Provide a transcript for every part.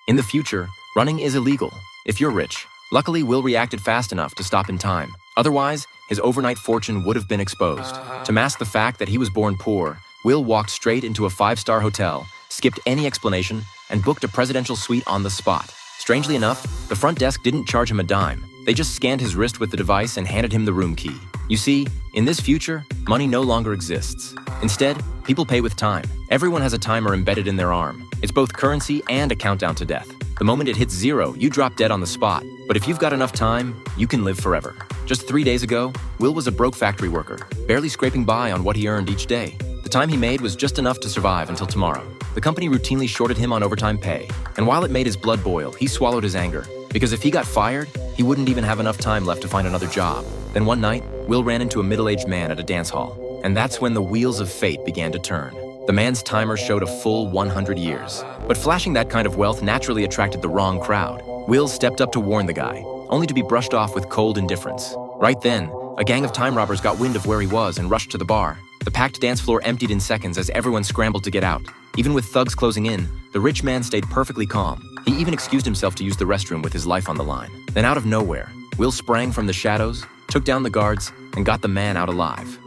In the future, running is illegal if you're rich. Luckily, Will reacted fast enough to stop in time. Otherwise, his overnight fortune would have been exposed. To mask the fact that he was born poor, Will walked straight into a 5-star hotel, skipped any explanation, and booked a presidential suite on the spot. Strangely enough, the front desk didn't charge him a dime. They just scanned his wrist with the device and handed him the room key. You see, in this future, money no longer exists. Instead, people pay with time. Everyone has a timer embedded in their arm. It's both currency and a countdown to death. The moment it hits 0, you drop dead on the spot. But if you've got enough time, you can live forever. Just 3 days ago, Will was a broke factory worker, barely scraping by on what he earned each day. The time he made was just enough to survive until tomorrow. The company routinely shorted him on overtime pay, and while it made his blood boil, he swallowed his anger. Because if he got fired, he wouldn't even have enough time left to find another job. Then one night, Will ran into a middle-aged man at a dance hall, and that's when the wheels of fate began to turn. The man's timer showed a full 100 years. But flashing that kind of wealth naturally attracted the wrong crowd. Will stepped up to warn the guy, only to be brushed off with cold indifference. Right then, a gang of time robbers got wind of where he was and rushed to the bar. The packed dance floor emptied in seconds as everyone scrambled to get out. Even with thugs closing in, the rich man stayed perfectly calm. He even excused himself to use the restroom with his life on the line. Then out of nowhere, Will sprang from the shadows, took down the guards, and got the man out alive.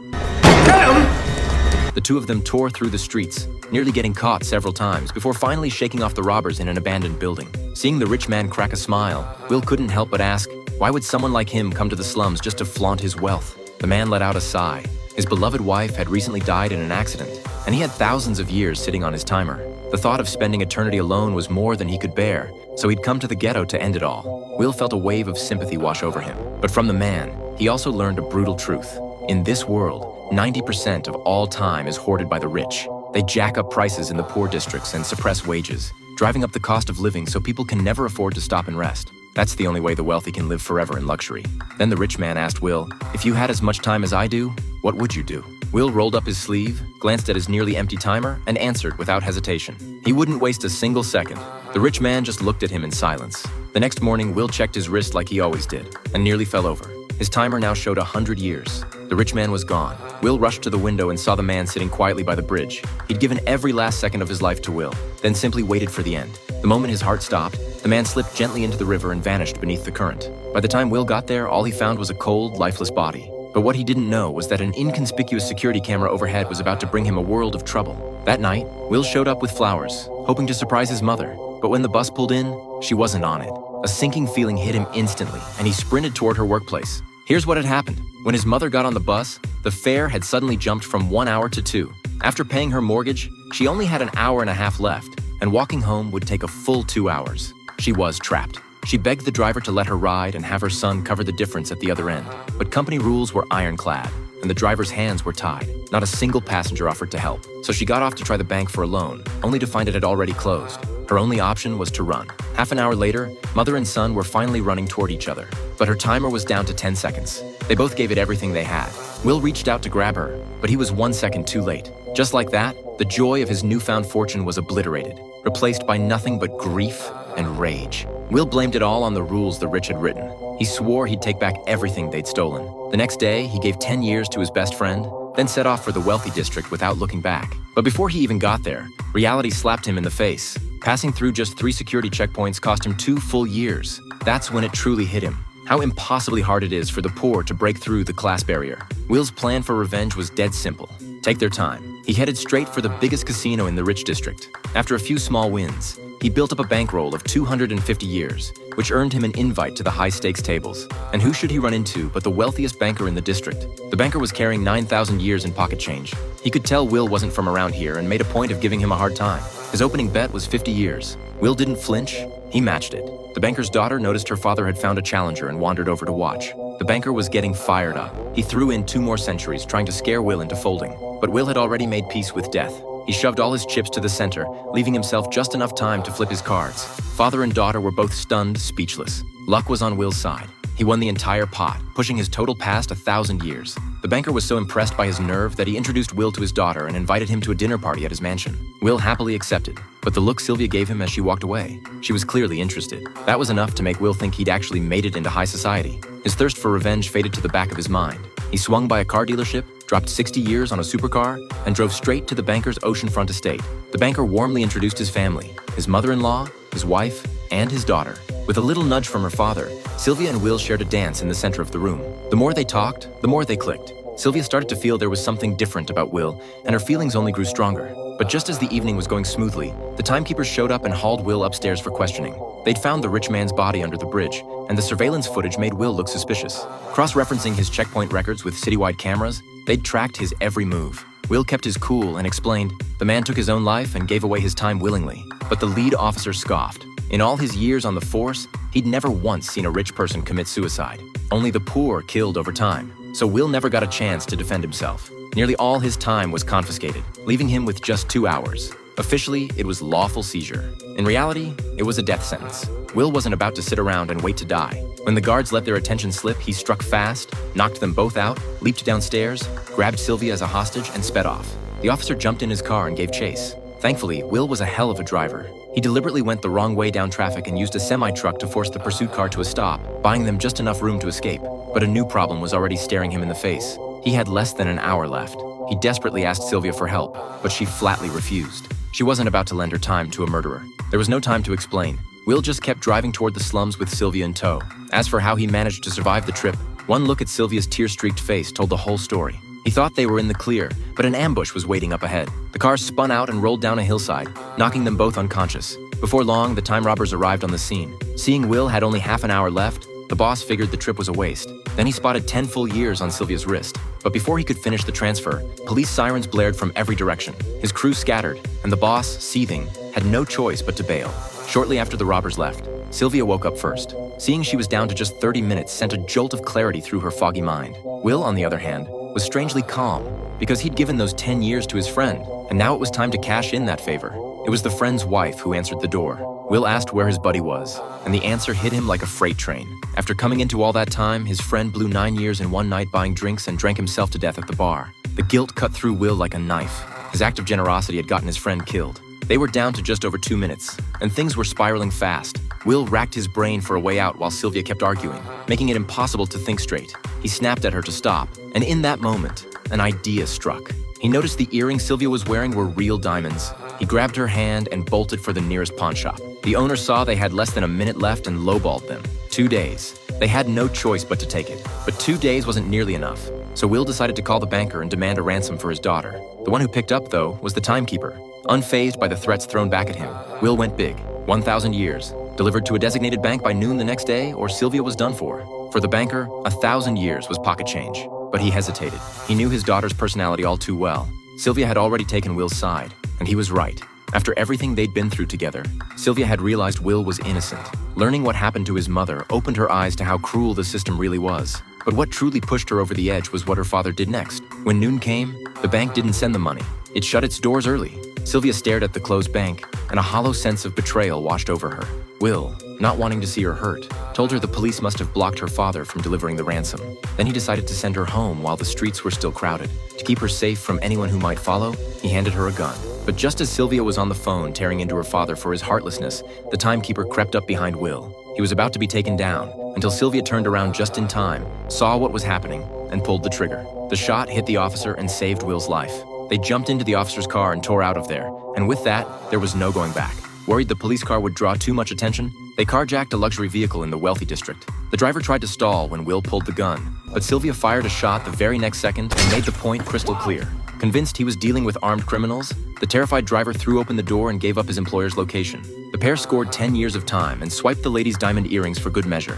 Get him! The two of them tore through the streets, nearly getting caught several times before finally shaking off the robbers in an abandoned building. Seeing the rich man crack a smile, Will couldn't help but ask, why would someone like him come to the slums just to flaunt his wealth? The man let out a sigh. His beloved wife had recently died in an accident, and he had thousands of years sitting on his timer. The thought of spending eternity alone was more than he could bear, so he'd come to the ghetto to end it all. Will felt a wave of sympathy wash over him. But from the man, he also learned a brutal truth. In this world, 90% of all time is hoarded by the rich. They jack up prices in the poor districts and suppress wages, driving up the cost of living so people can never afford to stop and rest. That's the only way the wealthy can live forever in luxury. Then the rich man asked Will, if you had as much time as I do, what would you do? Will rolled up his sleeve, glanced at his nearly empty timer, and answered without hesitation. He wouldn't waste a single second. The rich man just looked at him in silence. The next morning, Will checked his wrist like he always did, and nearly fell over. His timer now showed 100 years. The rich man was gone. Will rushed to the window and saw the man sitting quietly by the bridge. He'd given every last second of his life to Will, then simply waited for the end. The moment his heart stopped, the man slipped gently into the river and vanished beneath the current. By the time Will got there, all he found was a cold, lifeless body. But what he didn't know was that an inconspicuous security camera overhead was about to bring him a world of trouble. That night, Will showed up with flowers, hoping to surprise his mother. But when the bus pulled in, she wasn't on it. A sinking feeling hit him instantly, and he sprinted toward her workplace. Here's what had happened. When his mother got on the bus, the fare had suddenly jumped from 1 hour to 2. After paying her mortgage, she only had an hour and a half left, and walking home would take a full 2 hours. She was trapped. She begged the driver to let her ride and have her son cover the difference at the other end. But company rules were ironclad, and the driver's hands were tied. Not a single passenger offered to help. So she got off to try the bank for a loan, only to find it had already closed. Her only option was to run. Half an hour later, mother and son were finally running toward each other. But her timer was down to 10 seconds. They both gave it everything they had. Will reached out to grab her, but he was 1 second too late. Just like that, the joy of his newfound fortune was obliterated, replaced by nothing but grief and rage. Will blamed it all on the rules the rich had written. He swore he'd take back everything they'd stolen. The next day, he gave 10 years to his best friend, then set off for the wealthy district without looking back. But before he even got there, reality slapped him in the face. Passing through just 3 security checkpoints cost him 2 full years. That's when it truly hit him. How impossibly hard it is for the poor to break through the class barrier. Will's plan for revenge was dead simple. Take their time. He headed straight for the biggest casino in the rich district. After a few small wins, he built up a bankroll of 250 years, which earned him an invite to the high-stakes tables. And who should he run into but the wealthiest banker in the district? The banker was carrying 9,000 years in pocket change. He could tell Will wasn't from around here and made a point of giving him a hard time. His opening bet was 50 years. Will didn't flinch. He matched it. The banker's daughter noticed her father had found a challenger and wandered over to watch. The banker was getting fired up. He threw in 2 more centuries, trying to scare Will into folding. But Will had already made peace with death. He shoved all his chips to the center, leaving himself just enough time to flip his cards. Father and daughter were both stunned, speechless. Luck was on Will's side. He won the entire pot, pushing his total past 1,000 years. The banker was so impressed by his nerve that he introduced Will to his daughter and invited him to a dinner party at his mansion. Will happily accepted, but the look Sylvia gave him as she walked away, she was clearly interested. That was enough to make Will think he'd actually made it into high society. His thirst for revenge faded to the back of his mind. He swung by a car dealership, dropped 60 years on a supercar, and drove straight to the banker's oceanfront estate. The banker warmly introduced his family, his mother-in-law, his wife, and his daughter. With a little nudge from her father, Sylvia and Will shared a dance in the center of the room. The more they talked, the more they clicked. Sylvia started to feel there was something different about Will, and her feelings only grew stronger. But just as the evening was going smoothly, the timekeepers showed up and hauled Will upstairs for questioning. They'd found the rich man's body under the bridge, and the surveillance footage made Will look suspicious. Cross-referencing his checkpoint records with citywide cameras, they'd tracked his every move. Will kept his cool and explained, the man took his own life and gave away his time willingly. But the lead officer scoffed. In all his years on the force, he'd never once seen a rich person commit suicide. Only the poor killed over time. So Will never got a chance to defend himself. Nearly all his time was confiscated, leaving him with just 2 hours. Officially, it was lawful seizure. In reality, it was a death sentence. Will wasn't about to sit around and wait to die. When the guards let their attention slip, he struck fast, knocked them both out, leaped downstairs, grabbed Sylvia as a hostage, and sped off. The officer jumped in his car and gave chase. Thankfully, Will was a hell of a driver. He deliberately went the wrong way down traffic and used a semi-truck to force the pursuit car to a stop, buying them just enough room to escape. But a new problem was already staring him in the face. He had less than an hour left. He desperately asked Sylvia for help, but she flatly refused. She wasn't about to lend her time to a murderer. There was no time to explain. Will just kept driving toward the slums with Sylvia in tow. As for how he managed to survive the trip, one look at Sylvia's tear-streaked face told the whole story. He thought they were in the clear, but an ambush was waiting up ahead. The car spun out and rolled down a hillside, knocking them both unconscious. Before long, the time robbers arrived on the scene. Seeing Will had only half an hour left, the boss figured the trip was a waste. Then he spotted 10 full years on Sylvia's wrist. But before he could finish the transfer, police sirens blared from every direction. His crew scattered, and the boss, seething, had no choice but to bail. Shortly after the robbers left, Sylvia woke up first. Seeing she was down to just 30 minutes sent a jolt of clarity through her foggy mind. Will, on the other hand, was strangely calm, because he'd given those 10 years to his friend, and now it was time to cash in that favor. It was the friend's wife who answered the door. Will asked where his buddy was, and the answer hit him like a freight train. After coming into all that time, his friend blew 9 years in one night buying drinks and drank himself to death at the bar. The guilt cut through Will like a knife. His act of generosity had gotten his friend killed. They were down to just over 2 minutes, and things were spiraling fast. Will racked his brain for a way out while Sylvia kept arguing, making it impossible to think straight. He snapped at her to stop, and in that moment, an idea struck. He noticed the earrings Sylvia was wearing were real diamonds. He grabbed her hand and bolted for the nearest pawn shop. The owner saw they had less than a minute left and lowballed them. 2 days. They had no choice but to take it. But 2 days wasn't nearly enough. So Will decided to call the banker and demand a ransom for his daughter. The one who picked up, though, was the timekeeper. Unfazed by the threats thrown back at him, Will went big. 1,000 years. Delivered to a designated bank by noon the next day, or Sylvia was done for. For the banker, 1,000 years was pocket change. But he hesitated. He knew his daughter's personality all too well. Sylvia had already taken Will's side, and he was right. After everything they'd been through together, Sylvia had realized Will was innocent. Learning what happened to his mother opened her eyes to how cruel the system really was. But what truly pushed her over the edge was what her father did next. When noon came, the bank didn't send the money. It shut its doors early. Sylvia stared at the closed bank, and a hollow sense of betrayal washed over her. Will, not wanting to see her hurt, told her the police must have blocked her father from delivering the ransom. Then he decided to send her home while the streets were still crowded. To keep her safe from anyone who might follow, he handed her a gun. But just as Sylvia was on the phone tearing into her father for his heartlessness, the timekeeper crept up behind Will. He was about to be taken down, until Sylvia turned around just in time, saw what was happening, and pulled the trigger. The shot hit the officer and saved Will's life. They jumped into the officer's car and tore out of there, and with that, there was no going back. Worried the police car would draw too much attention, they carjacked a luxury vehicle in the wealthy district. The driver tried to stall when Will pulled the gun, but Sylvia fired a shot the very next second and made the point crystal clear. Convinced he was dealing with armed criminals, the terrified driver threw open the door and gave up his employer's location. The pair scored 10 years of time and swiped the lady's diamond earrings for good measure.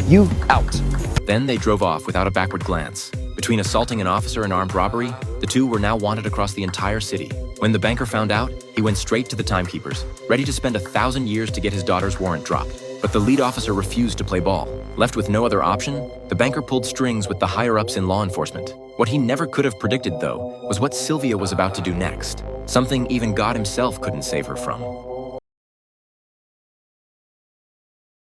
You out. Then they drove off without a backward glance. Between assaulting an officer and armed robbery, the two were now wanted across the entire city. When the banker found out, he went straight to the timekeepers, ready to spend 1,000 years to get his daughter's warrant dropped. But the lead officer refused to play ball. Left with no other option, the banker pulled strings with the higher-ups in law enforcement. What he never could have predicted, though, was what Sylvia was about to do next. Something even God himself couldn't save her from.